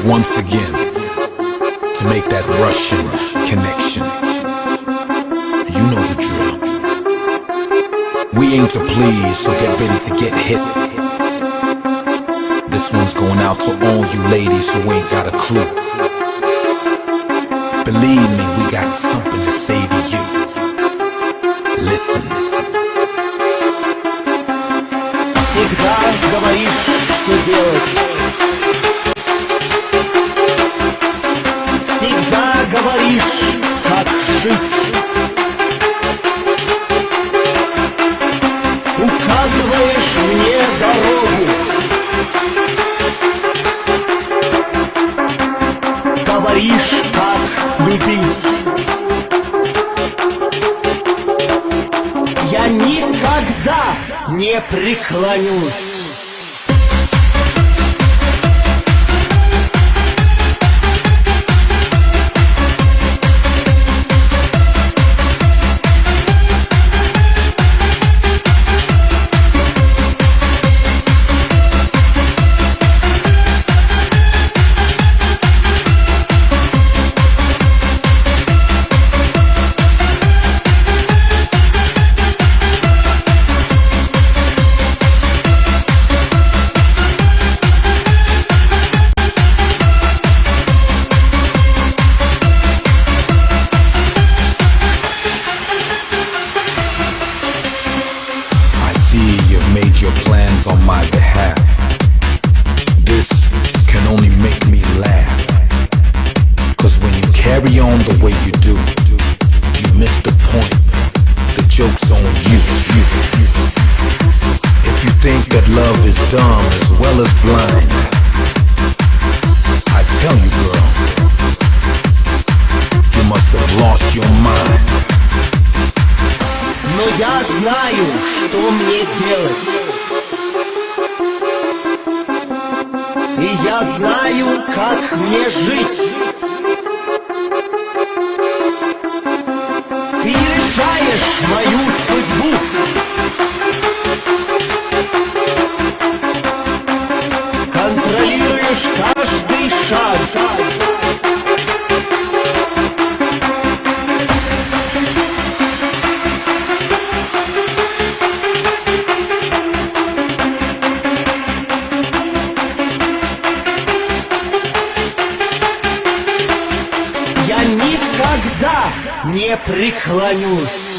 Once again, to make that Russian connection. You know the drill. We aim to please, so get ready to get hit. This one's going out to all you ladies who ain't got a clue. Believe me, we got something to say to you. Listen. Всегда говоришь, что делать. Всегда говоришь, как жить. Указываешь мне дорогу. Говоришь, как любить. Я никогда не преклонюсь. Made your plans on my behalf. This can only make me laugh. Cause when you carry on the way you do, you miss the point. The joke's on you. If you think that love is dumb as well as blind, I tell you, girl, you must have lost your mind. Но я знаю, что мне делать. И я знаю, как мне жить. Ты решаешь мою судьбу. Контролируешь каждый шаг. Я никогда не преклонюсь.